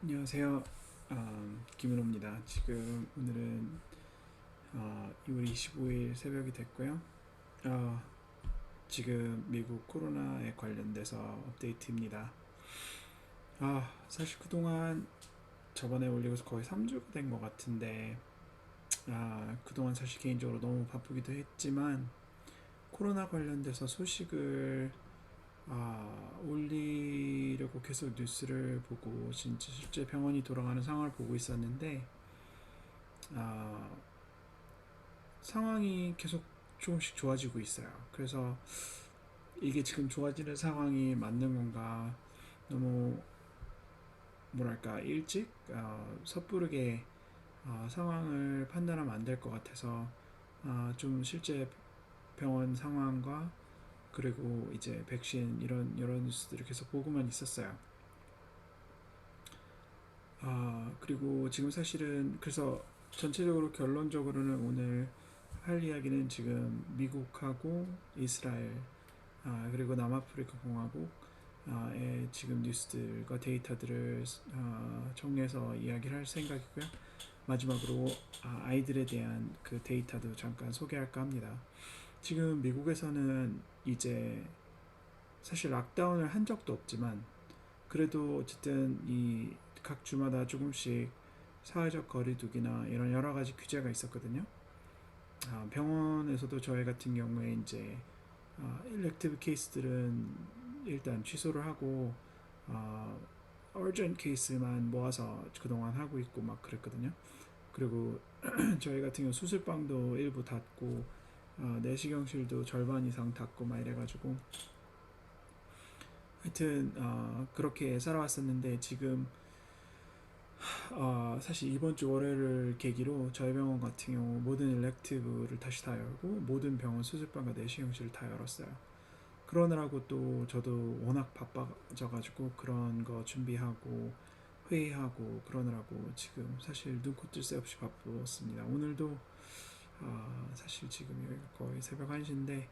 안녕하세요. 김은호입니다. 지금 오늘은 2월 25일 새벽이 됐고요. 어, 지금 미국 코로나에 관련돼서 업데이트입니다. 사실 그동안 저번에 올리고서 거의 3주가 된 것 같은데 그동안 사실 개인적으로 너무 바쁘기도 했지만 코로나 관련돼서 소식을 올리려고 계속 뉴스를 보고 진짜 실제 병원이 돌아가는 상황을 보고 있었는데 아, 상황이 계속 조금씩 좋아지고 있어요. 그래서 이게 지금 좋아지는 상황이 맞는 건가, 너무 뭐랄까 일찍 섣부르게 상황을 판단하면 안 될 것 같아서 좀 실제 병원 상황과 그리고 이제 백신 이런 여러 뉴스들을 계속 보고만 있었어요. 그리고 지금 사실은 그래서 전체적으로 결론적으로는 오늘 할 이야기는 지금 미국하고 이스라엘 그리고 남아프리카 공화국의 지금 뉴스들과 데이터들을 정리해서 이야기를 할 생각이고요. 마지막으로 아이들에 대한 그 데이터도 잠깐 소개할까 합니다. 지금 미국에서는 이제 사실 락다운을 한 적도 없지만 그래도 어쨌든 이 각 주마다 조금씩 사회적 거리두기나 이런 여러 가지 규제가 있었거든요. 병원에서도 저희 같은 경우에 이제 일렉티브 케이스들은 일단 취소를 하고 urgent 케이스만 모아서 그동안 하고 있고 막 그랬거든요. 그리고 저희 같은 경우 수술방도 일부 닫고 내시경실도 절반 이상 닫고 막 이래가지고 하여튼 그렇게 살아왔었는데 지금 사실 이번 주 월요일을 계기로 저희 병원 같은 경우 모든 일렉티브를 다시 다 열고 모든 병원 수술방과 내시경실을 다 열었어요. 그러느라고 또 저도 워낙 바빠져가지고 그런 거 준비하고 회의하고 그러느라고 지금 사실 눈코 뜰 새 없이 바빴습니다. 오늘도 사실 지금 여기가 거의 새벽 1시인데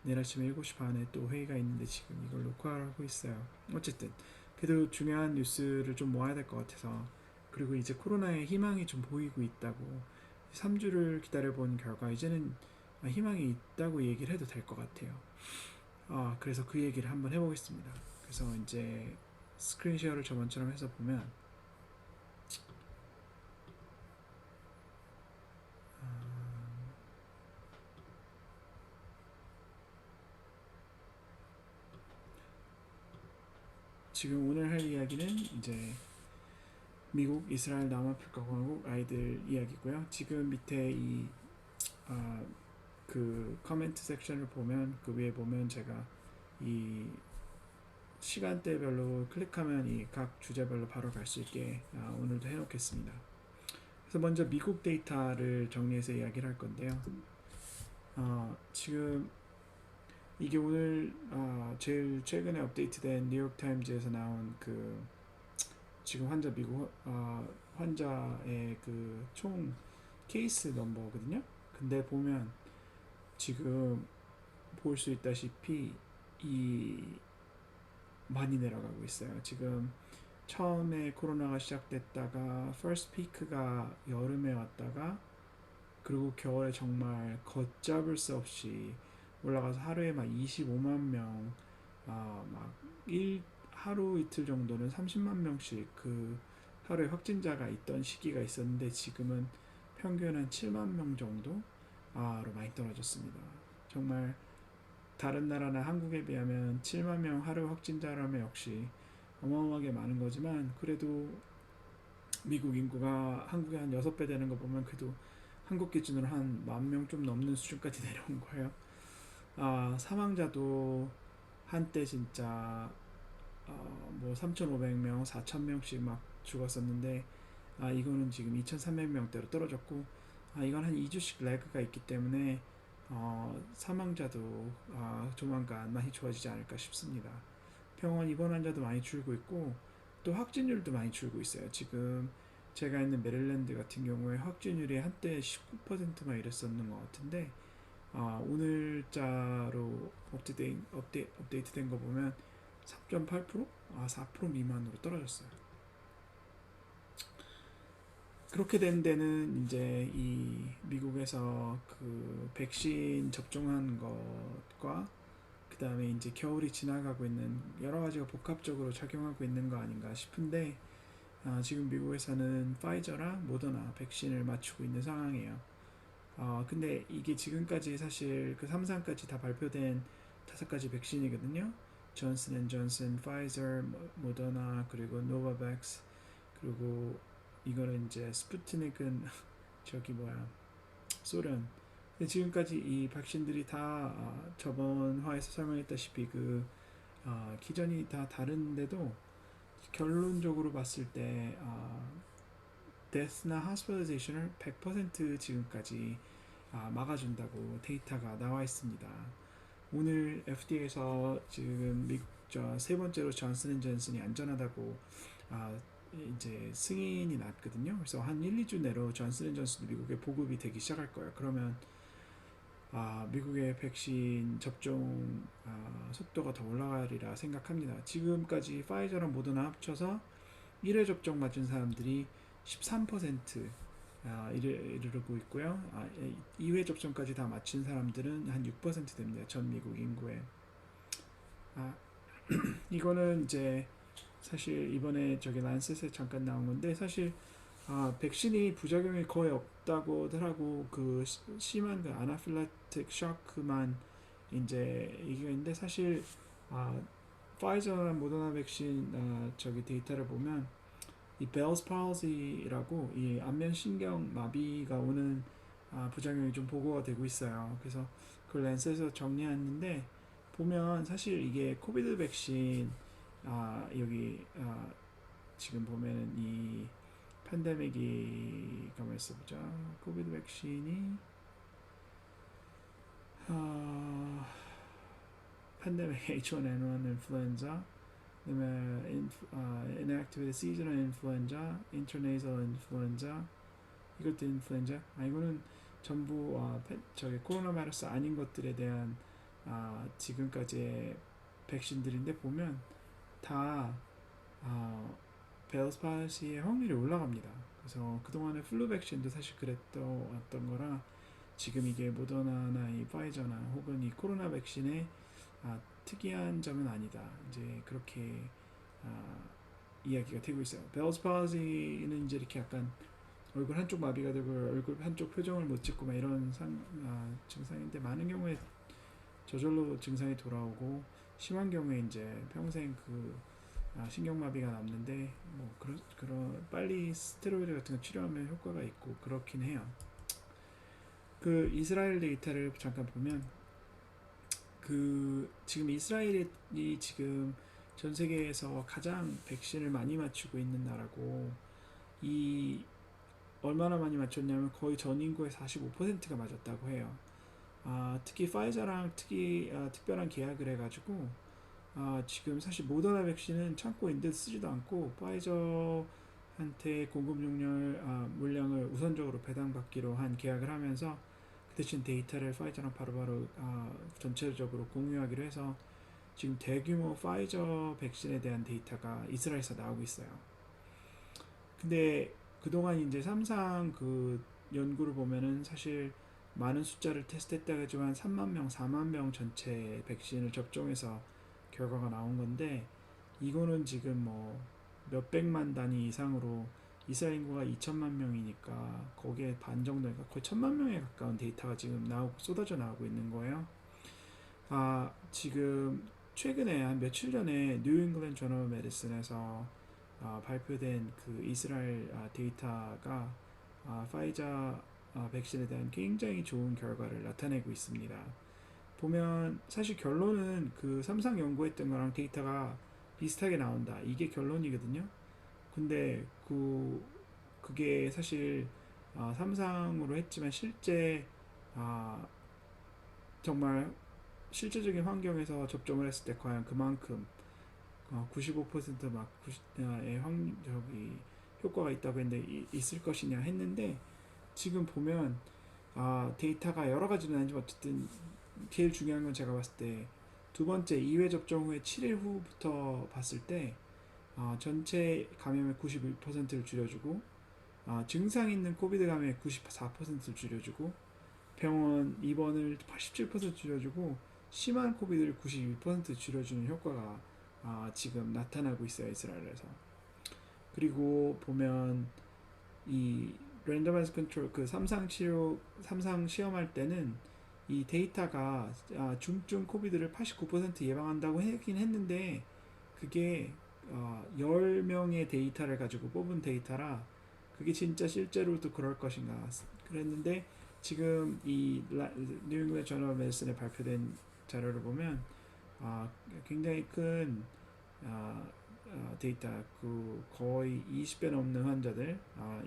내일 아침 7시 반에 또 회의가 있는데 지금 이걸 녹화를 하고 있어요. 어쨌든 그래도 중요한 뉴스를 좀 모아야 될 것 같아서, 그리고 이제 코로나에 희망이 좀 보이고 있다고 3주를 기다려본 결과 이제는 희망이 있다고 얘기를 해도 될 것 같아요. 그래서 그 얘기를 한번 해보겠습니다. 그래서 이제 스크린 쉐어를 저번처럼 해서 보면 지금 오늘 할 이야기는 이제 미국, 이스라엘, 남아프리카 공화국 아이들 이야기고요. 지금 밑에 그 커멘트 섹션을 보면 그 위에 보면 제가 이 시간대별로 클릭하면 이 각 주제별로 바로 갈 수 있게 오늘도 해놓겠습니다. 그래서 먼저 미국 데이터를 정리해서 이야기를 할 건데요. 지금 이게 오늘 제일 최근에 업데이트된 뉴욕타임즈에서 나온 그 지금 미국 환자의 그 총 케이스 넘버거든요. 근데 보면 지금 볼 수 있다시피 이 많이 내려가고 있어요. 지금 처음에 코로나가 시작됐다가 퍼스트 피크가 여름에 왔다가 그리고 겨울에 정말 걷잡을 수 없이 올라가서 하루에 막 25만 명, 막 하루 이틀 정도는 30만 명씩 그 하루에 확진자가 있던 시기가 있었는데 지금은 평균 한 7만 명 정도로 많이 떨어졌습니다. 정말 다른 나라나 한국에 비하면 7만 명 하루 확진자라면 역시 어마어마하게 많은 거지만 그래도 미국 인구가 한국의 한 6배 되는 거 보면 그래도 한국 기준으로 한 1만 명 좀 넘는 수준까지 내려온 거예요. 사망자도 한때 진짜 뭐 3,500명, 4,000명씩 막 죽었었는데 이거는 지금 2,300명대로 떨어졌고 이건 한 2주씩 레그가 있기 때문에 사망자도 조만간 많이 좋아지지 않을까 싶습니다. 병원 입원 환자도 많이 줄고 있고 또 확진율도 많이 줄고 있어요. 지금 제가 있는 메릴랜드 같은 경우에 확진율이 한때 19%만 이랬었는 것 같은데 오늘자로 업데이트된 거 보면 3.8%? 4% 미만으로 떨어졌어요. 그렇게 된 데는 이제 이 미국에서 그 백신 접종한 것과 그 다음에 이제 겨울이 지나가고 있는 여러 가지가 복합적으로 작용하고 있는 거 아닌가 싶은데 지금 미국에서는 파이저랑 모더나 백신을 맞추고 있는 상황이에요. 근데 이게 지금까지 사실 그 3상까지 다 발표된 5가지 백신이거든요. 존슨앤존슨, 파이저, 모더나 그리고 노바백스 그리고 이거는 이제 스푸트닉은 저기 뭐야 소련. 근데 지금까지 이 백신들이 다 저번 화에서 설명했다시피 그 기전이 다 다른데도 결론적으로 봤을 때 데스나 호스피탈리제이션을 100% 지금까지 막아준다고 데이터가 나와 있습니다. 오늘 FDA에서 지금 미국 세 번째로 존슨앤존슨이 안전하다고 이제 승인이 났거든요. 그래서 한 1, 2주 내로 존슨앤존슨도 미국에 보급이 되기 시작할 거예요. 그러면 미국의 백신 접종 속도가 더 올라가리라 생각합니다. 지금까지 파이저랑 모더나 합쳐서 1회 접종 맞은 사람들이 13% 이르고 있고요. 2회 접종까지 다 마친 사람들은 한 6% 됩니다. 전 미국 인구에. 이거는 이제 사실 이번에 저기 란셋에 잠깐 나온 건데 사실 백신이 부작용이 거의 없다고들 하고 그 심한 그 아나필락틱 쇼크만 이제 이게 있는데 사실 파이저나 모더나 백신 저기 데이터를 보면 이 벨스 팔시라고 이 안면 신경 마비가 오는 부작용이 좀 보고가 되고 있어요. 그래서 그 랜스에서 정리했는데 보면 사실 이게 코비드 백신 여기 지금 보면은 이 팬데믹이 가만 있어 보자. 코비드 백신이 팬데믹 H1N1 인플루엔자 그다음에 inactivated seasonal influenza, intranasal influenza 이것도 인플루엔자 이거는 전부 저기 코로나 바이러스 아닌 것들에 대한 지금까지의 백신들인데 보면 다 벨스 팔시의 확률이 올라갑니다. 그래서 그동안의 플루 백신도 사실 그랬던 거라 지금 이게 모더나나 이 파이저나 혹은 이 코로나 백신의 특이한 점은 아니다. 이제 그렇게 이야기가 되고 있어요. 벨스 팔시는 이제 이렇게 약간 얼굴 한쪽 마비가 되고 얼굴 한쪽 표정을 못 짓고 막 이런 증상인데 많은 경우에 저절로 증상이 돌아오고 심한 경우에 이제 평생 그 신경마비가 남는데 뭐 그런 빨리 스테로이드 같은 거 치료하면 효과가 있고 그렇긴 해요. 그 이스라엘 데이터를 잠깐 보면 그 지금 이스라엘이 지금 전 세계에서 가장 백신을 많이 맞추고 있는 나라고 이 얼마나 많이 맞췄냐면 거의 전 인구의 45%가 맞았다고 해요. 특히 파이저랑 특별한 계약을 해가지고 지금 사실 모더나 백신은 창고에 있는데 쓰지도 않고 파이저한테 공급 물량을 우선적으로 배당받기로 한 계약을 하면서 그 대신 데이터를 파이저랑 바로바로 전체적으로 공유하기로 해서 지금 대규모 파이저 백신에 대한 데이터가 이스라엘에서 나오고 있어요. 근데 그동안 이제 3상 그 연구를 보면은 사실 많은 숫자를 테스트했다고 하지만 3만 명, 4만 명 전체 백신을 접종해서 결과가 나온 건데 이거는 지금 뭐 몇백만 단위 이상으로 이스라엘 인구가 2천만 명이니까 거기에 반 정도니까 거의 1천만 명에 가까운 데이터가 지금 쏟아져 나오고 있는 거예요. 지금 최근에 한 며칠 전에 뉴 잉글랜드 저널 메디슨에서 발표된 그 이스라엘 데이터가 파이자 백신에 대한 굉장히 좋은 결과를 나타내고 있습니다. 보면 사실 결론은 그 3상 연구했던 거랑 데이터가 비슷하게 나온다. 이게 결론이거든요. 근데 그게 사실 3상으로 했지만 실제 정말 실제적인 환경에서 접종을 했을 때 과연 그만큼 95%막 저기 효과가 있다고 했는데 있을 것이냐 했는데 지금 보면 데이터가 여러 가지로 나는지 어쨌든 제일 중요한 건 제가 봤을 때 두 번째 2회 접종 후에 7일 후부터 봤을 때 전체 감염의 91%를 줄여주고 증상 있는 코비드 감염의 94%를 줄여주고 병원 입원을 87% 줄여주고 심한 코비드를 92% 줄여주는 효과가 지금 나타나고 있어요, 이스라엘에서. 그리고 보면 이 랜덤마이즈 컨트롤 그 삼상 시험할 때는 이 데이터가 중증 코비드를 89% 예방한다고 하긴 했는데 그게 10명의 데이터를 가지고 뽑은 데이터라 그게 진짜 실제로도 그럴 것인가 그랬는데 지금 이 뉴잉글랜드 저널 메디슨에 발표된 자료를 보면 굉장히 큰 데이터 그 거의 20배 넘는 환자들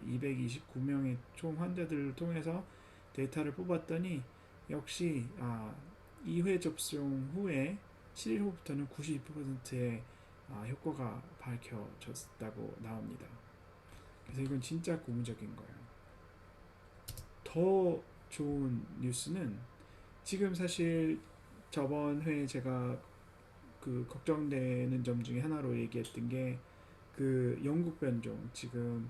229명의 총 환자들을 통해서 데이터를 뽑았더니 역시 2회 접종 후에 7일 후부터는 92%의 효과가 밝혀졌다고 나옵니다. 그래서 이건 진짜 고무적인 거예요. 더 좋은 뉴스는 지금 사실 저번 회에 제가 그 걱정되는 점 중에 하나로 얘기했던 게 그 영국 변종 지금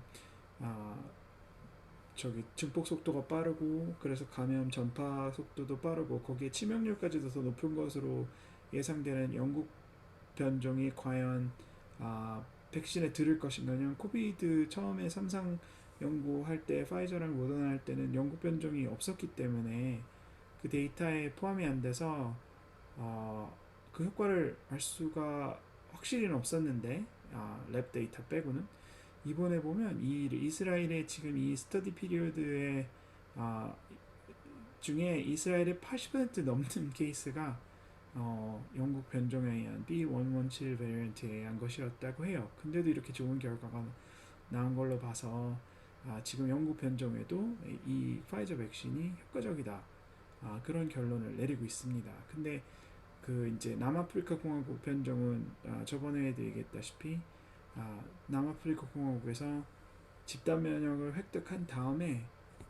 저기 증폭 속도가 빠르고 그래서 감염 전파 속도도 빠르고 거기에 치명률까지도 더 높은 것으로 예상되는 영국 변종이 과연 백신에 들을 것인가. 왜냐면 코비드 처음에 삼상 연구할 때 파이저랑 모더나 할 때는 영국 변종이 없었기 때문에 그 데이터에 포함이 안 돼서 그 효과를 알 수가 확실히는 없었는데 랩 데이터 빼고는 이번에 보면 이 이스라엘의 지금 이 스터디 피리어드의 중에 이스라엘의 80% 넘는 케이스가 영국 변종에 의한 B117 베리언트에 의한 것이었다고 해요. 근데도 이렇게 좋은 결과가 나온 걸로 봐서 지금 영국 변종에도 이 파이저 백신이 효과적이다. 그런 결론을 내리고 있습니다. 근데 그 이제 남아프리카 공화국 변종은 저번에도 얘기했다시피 남아프리카 공화국에서 집단 면역을 획득한 다음에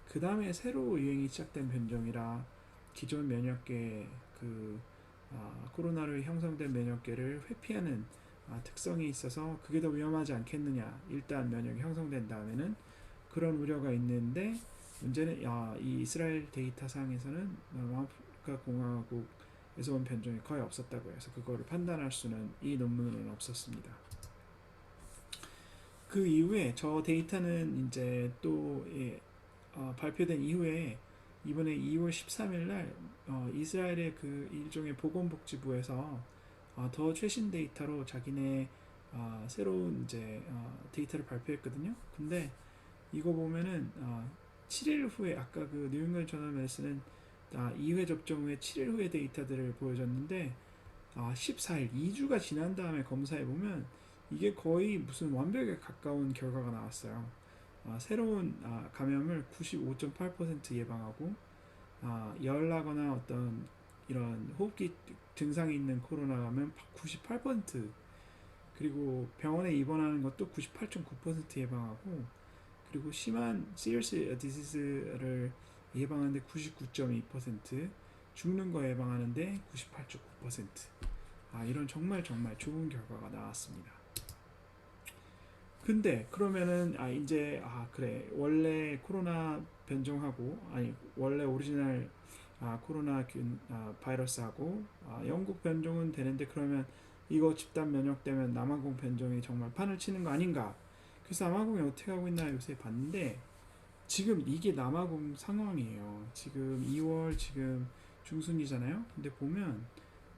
그 다음에 새로 유행이 시작된 변종이라 기존 면역계 그 코로나로 형성된 면역계를 회피하는 특성이 있어서 그게 더 위험하지 않겠느냐. 일단 면역이 형성된 다음에는 그런 우려가 있는데 문제는 이 이스라엘 데이터상에서는 남아프리카 공화국에서 온 변종이 거의 없었다고 해서 그거를 판단할 수는 이 논문으로는 없었습니다. 그 이후에 저 데이터는 이제 또 발표된 이후에 이번에 2월 13일 날 이스라엘의 그 일종의 보건복지부에서 더 최신 데이터로 자기네 새로운 이제 데이터를 발표했거든요. 근데 이거 보면은 7일 후에 아까 그 뉴잉글랜드 저널 메디슨은 2회 접종 후에 7일 후의 데이터들을 보여줬는데 14일 2주가 지난 다음에 검사해 보면 이게 거의 무슨 완벽에 가까운 결과가 나왔어요. 새로운 감염을 95.8% 예방하고 열 나거나 어떤 이런 호흡기 증상이 있는 코로나 감염 98% 그리고 병원에 입원하는 것도 98.9% 예방하고 그리고 심한 serious disease를 예방하는데 99.2% 죽는 거 예방하는데 98.9% 이런 정말 좋은 결과가 나왔습니다. 근데 그러면은 이제 그래 원래 코로나 변종하고 원래 오리지널 코로나 바이러스하고 영국 변종은 되는데 그러면 이거 집단 면역되면 남아공 변종이 정말 판을 치는 거 아닌가? 그래서 남아공이 어떻게 하고 있나 요새 봤는데 지금 이게 남아공 상황이에요. 지금 2월 지금 중순이잖아요. 근데 보면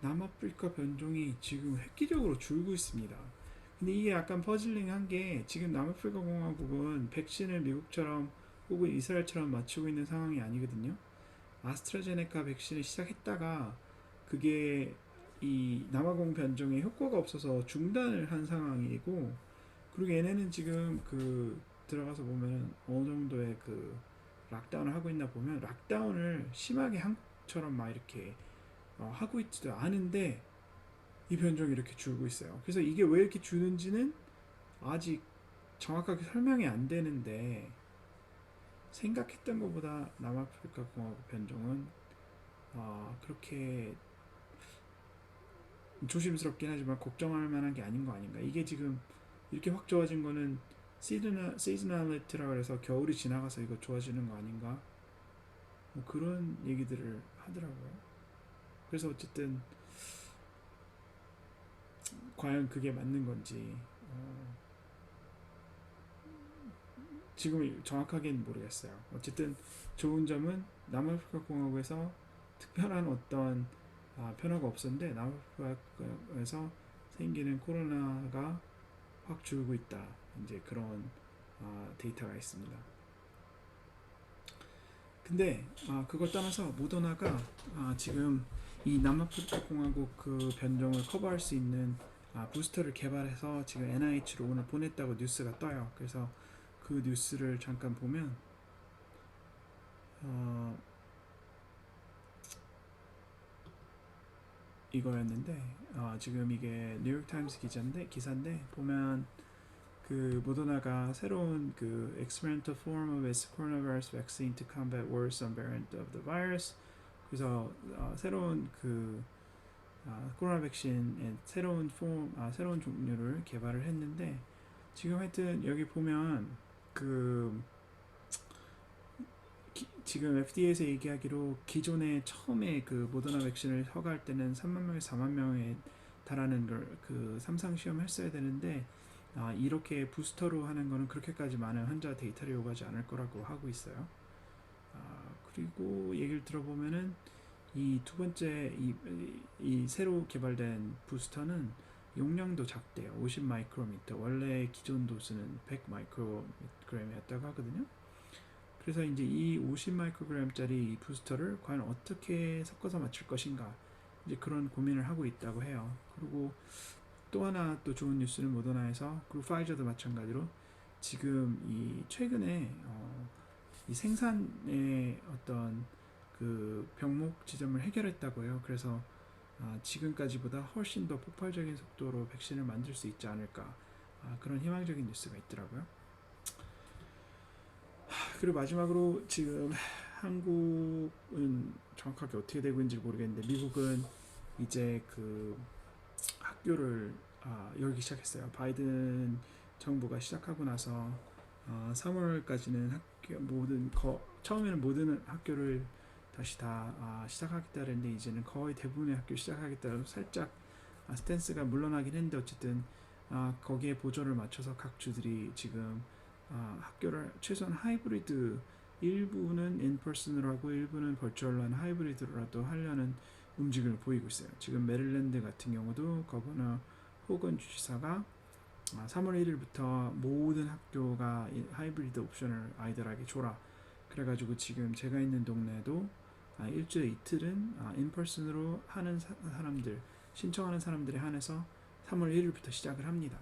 남아프리카 변종이 지금 획기적으로 줄고 있습니다. 근데 이게 약간 퍼즐링한 게 지금 남아프리카 공화국은 백신을 미국처럼 혹은 이스라엘처럼 맞추고 있는 상황이 아니거든요. 아스트라제네카 백신을 시작했다가 그게 이 남아공 변종에 효과가 없어서 중단을 한 상황이고 그리고 얘네는 지금 그 들어가서 보면 어느 정도의 그 락다운을 하고 있나 보면 락다운을 심하게 한국처럼 막 이렇게 하고 있지도 않은데 이 변종이 이렇게 줄고 있어요. 그래서 이게 왜 이렇게 주는지는 아직 정확하게 설명이 안 되는데 생각했던 것보다 남아프리카 공화국 변종은 그렇게 조심스럽긴 하지만 걱정할 만한 게 아닌 거 아닌가. 이게 지금 이렇게 확 좋아진 거는 시즈널리티라고 해서 겨울이 지나가서 이거 좋아지는 거 아닌가? 뭐 그런 얘기들을 하더라고요. 그래서 어쨌든 과연 그게 맞는 건지 지금 정확하게는 모르겠어요. 어쨌든 좋은 점은 남아프리카 공화국에서 특별한 어떤 변화가 없었는데 남아프리카에서 생기는 코로나가 확 줄고 있다. 이제 그런 데이터가 있습니다. 근데 그걸 떠나서 모더나가 지금 이 남아프리카 공화국 그 변종을 커버할 수 있는 부스터를 개발해서 지금 NIH로 오늘 보냈다고 뉴스가 떠요. 그래서 그 뉴스를 잠깐 보면 이거였는데 지금 이게 뉴욕타임스 기사인데 보면 그 모더나가 새로운 그 experimental form of its coronavirus vaccine to combat worrisome variant of the virus. 그래서 새로운 그 코로나 백신의 새로운 종류를 개발을 했는데 지금 하여튼 여기 보면 그 지금 FDA에서 얘기하기로 기존에 처음에 그 모더나 백신을 허가할 때는 3만 명에서 4만 명에 달하는 걸 그 삼상 시험을 했어야 되는데 이렇게 부스터로 하는 거는 그렇게까지 많은 환자 데이터를 요구하지 않을 거라고 하고 있어요. 그리고 얘기를 들어보면은 이 두 번째 이 새로 개발된 부스터는 용량도 작대요. 50 마이크로미터. 원래 기존 도수는 100 마이크로그램이었다고 하거든요. 그래서 이제 이 50 마이크로그램짜리 부스터를 과연 어떻게 섞어서 맞출 것인가 이제 그런 고민을 하고 있다고 해요. 그리고 또 하나 또 좋은 뉴스는 모더나에서 그리고 파이저도 마찬가지로 지금 이 최근에 이 생산의 어떤 그 병목 지점을 해결했다고 해요. 그래서 지금까지보다 훨씬 더 폭발적인 속도로 백신을 만들 수 있지 않을까 그런 희망적인 뉴스가 있더라고요. 그리고 마지막으로 지금 한국은 정확하게 어떻게 되고 있는지 모르겠는데 미국은 이제 그 학교를 열기 시작했어요. 바이든 정부가 시작하고 나서 3월까지는 처음에는 모든 학교를 다시 다 시작하겠다 그랬는데 이제는 거의 대부분의 학교 시작하겠다고 살짝 스탠스가 물러나긴 했는데 어쨌든 거기에 보조를 맞춰서 각 주들이 지금 학교를 최소한 하이브리드 일부는 인퍼슨으로 하고 일부는 버추얼로 한 하이브리드로라도 하려는 움직임을 보이고 있어요. 지금 메릴랜드 같은 경우도 거버너 호건 주지사가 3월 1일부터 모든 학교가 하이브리드 옵션을 아이들에게 줘라. 그래가지고 지금 제가 있는 동네도 일주일에 이틀은 인퍼슨으로 하는 사람들 신청하는 사람들에 한해서 3월 1일부터 시작을 합니다.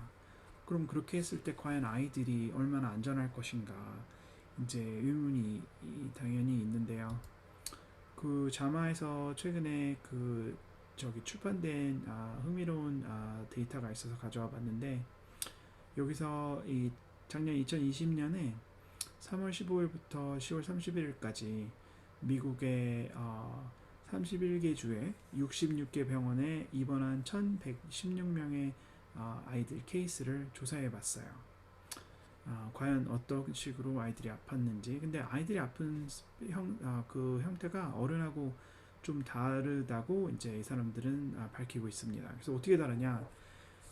그럼 그렇게 했을 때 과연 아이들이 얼마나 안전할 것인가 이제 의문이 당연히 있는데요. 그 자마에서 최근에 그 저기 출판된 흥미로운 데이터가 있어서 가져와 봤는데 여기서 이 작년 2020년에 3월 15일부터 10월 31일까지 미국의 31개 주에 66개 병원에 입원한 1116명의 아이들 케이스를 조사해 봤어요. 과연 어떤 식으로 아이들이 아팠는지. 근데 아이들이 아픈 그 형태가 어른하고 좀 다르다고 이제 이 사람들은 밝히고 있습니다. 그래서 어떻게 다르냐?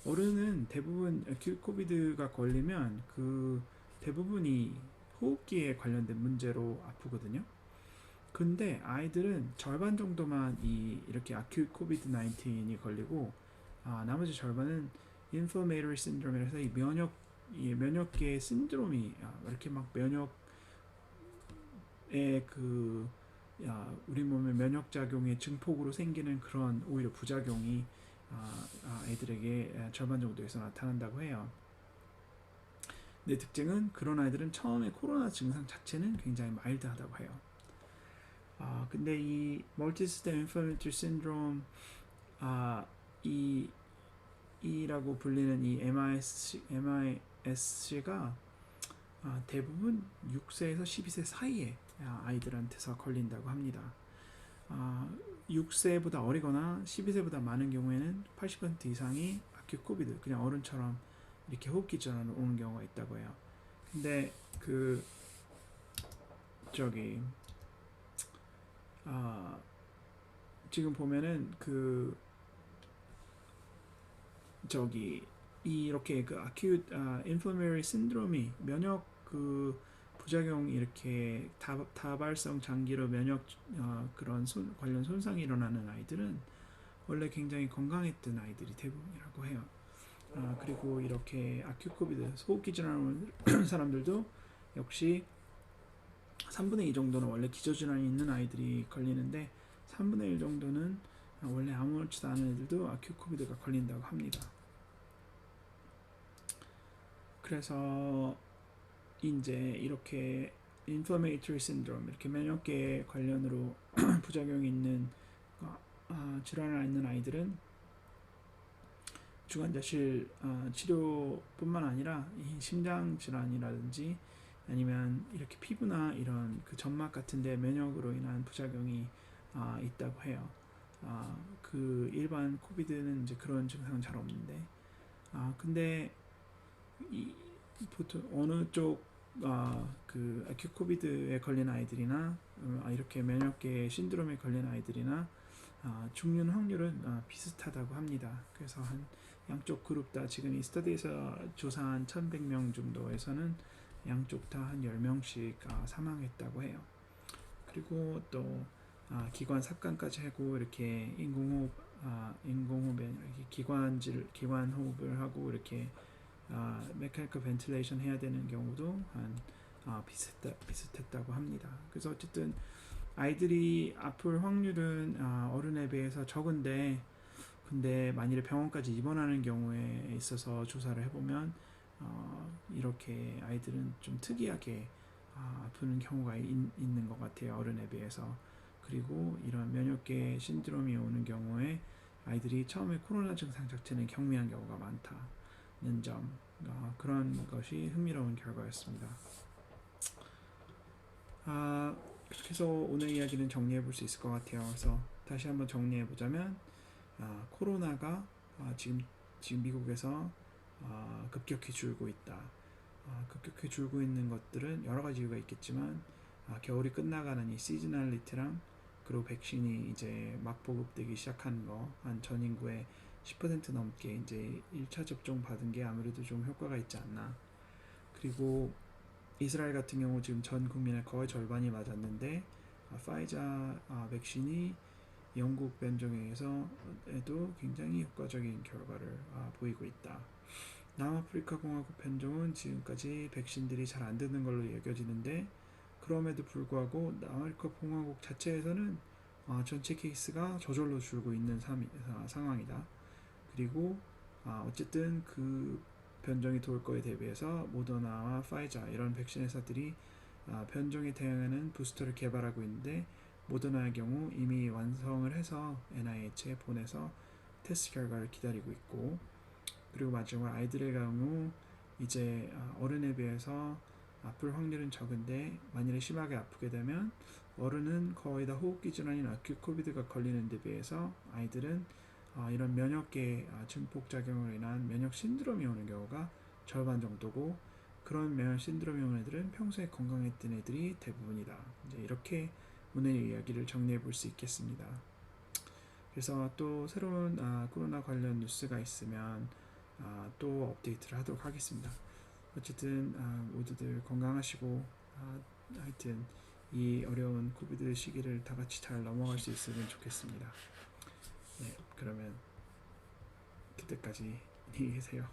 어른은 대부분 acute 코비드가 걸리면 그 대부분이 호흡기에 관련된 문제로 아프거든요. 근데 아이들은 절반 정도만 이렇게 acute 코비드 19이 걸리고 나머지 절반은 inflammatory syndrome이라서 이 면역계 신드롬이 이렇게 막 면역의 그 우리 몸의 면역 작용의 증폭으로 생기는 그런 오히려 부작용이 아이들에게 절반 정도에서 나타난다고 해요. 근데 특징은 그런 아이들은 처음에 코로나 증상 자체는 굉장히 마일드하다고 해요. 근데 이 멀티시스템 인플레메이터리 신드롬 이라고 불리는 이 MISC가 대부분 6세에서 12세 사이에 아이들한테서 걸린다고 합니다. 6세보다 어리거나 12세보다 많은 경우에는 80% 이상이 아큐 코비드 그냥 어른처럼 이렇게 호흡기 질환으로 오는 경우가 있다고 해요. 근데 그 저기 아 지금 보면은 그 저기 이렇게 그 acute inflammatory syndrome이 면역 그 부작용 이렇게 다발성 장기로 면역 그런 관련 손상이 일어나는 아이들은 원래 굉장히 건강했던 아이들이 대부분이라고 해요. 그리고 이렇게 아큐 코비드 호흡기 질환 사람들도 역시 3분의 2 정도는 원래 기저질환이 있는 아이들이 걸리는데 3분의 1 정도는 원래 아무렇지도 않은 애들도 아큐 코비드가 걸린다고 합니다. 그래서 이제 이렇게 inflammatory syndrome 이렇게 면역계 관련으로 부작용이 있는 질환을 앓는 아이들은 중환자실 치료뿐만 아니라 이 심장 질환이라든지 아니면 이렇게 피부나 이런 그 점막 같은데 면역으로 인한 부작용이 있다고 해요. 그 일반 코비드는 이제 그런 증상은 잘 없는데 근데 이 보통 어느 쪽 그 아큐 코비드에 걸린 아이들이나 이렇게 면역계 신드롬에 걸린 아이들이나 죽는 확률은 비슷하다고 합니다. 그래서 한 양쪽 그룹 다 지금 이 스터디에서 조사한 1100명 정도에서는 양쪽 다 한 10명씩 사망했다고 해요. 그리고 또 기관 삭관까지 하고 이렇게 인공호흡 기관 호흡을 하고 이렇게 메카니컬 벤틸레이션 해야 되는 경우도 한 비슷했다고 합니다. 그래서 어쨌든 아이들이 아플 확률은 어른에 비해서 적은데 근데 만일에 병원까지 입원하는 경우에 있어서 조사를 해보면 이렇게 아이들은 좀 특이하게 아프는 경우가 있는 것 같아요. 어른에 비해서. 그리고 이런 면역계 신드롬이 오는 경우에 아이들이 처음에 코로나 증상 자체는 경미한 경우가 많다는 점 그런 것이 흥미로운 결과였습니다. 그렇게 해서 오늘 이야기는 정리해 볼 수 있을 것 같아요. 그래서 다시 한번 정리해 보자면 코로나가 지금 미국에서 급격히 줄고 있다. 급격히 줄고 있는 것들은 여러 가지 이유가 있겠지만 겨울이 끝나가는 이 시즈널리티랑 그리고 백신이 이제 막 보급되기 시작한 거 한 전 인구의 10% 넘게 이제 1차 접종 받은 게 아무래도 좀 효과가 있지 않나. 그리고 이스라엘 같은 경우 지금 전 국민의 거의 절반이 맞았는데 파이자 백신이 영국 변종에서도 굉장히 효과적인 결과를 보이고 있다. 남아프리카 공화국 변종은 지금까지 백신들이 잘 안 되는 걸로 여겨지는데 그럼에도 불구하고 남아프리카 공화국 자체에서는 전체 케이스가 저절로 줄고 있는 상황이다. 그리고 어쨌든 그 변종이 돌 거에 대비해서 모더나와 파이자 이런 백신 회사들이 변종에 대응하는 부스터를 개발하고 있는데 모더나의 경우 이미 완성을 해서 NIH에 보내서 테스트 결과를 기다리고 있고 그리고 마지막으로 아이들의 경우 이제 어른에 비해서 아플 확률은 적은데 만일에 심하게 아프게 되면 어른은 거의 다 호흡기 질환인 아큐 코비드가 걸리는 데 비해서 아이들은 이런 면역계 증폭작용으로 인한 면역 신드롬이 오는 경우가 절반 정도고 그런 면역 신드롬이 오는 애들은 평소에 건강했던 애들이 대부분이다. 이제 이렇게 오늘 이야기를 정리해 볼 수 있겠습니다. 그래서 또 새로운 코로나 관련 뉴스가 있으면 또 업데이트를 하도록 하겠습니다. 어쨌든 모두들 건강하시고 하여튼 이 어려운 코비드 시기를 다 같이 잘 넘어갈 수 있으면 좋겠습니다. 네, 그러면 그때까지 안녕히 계세요.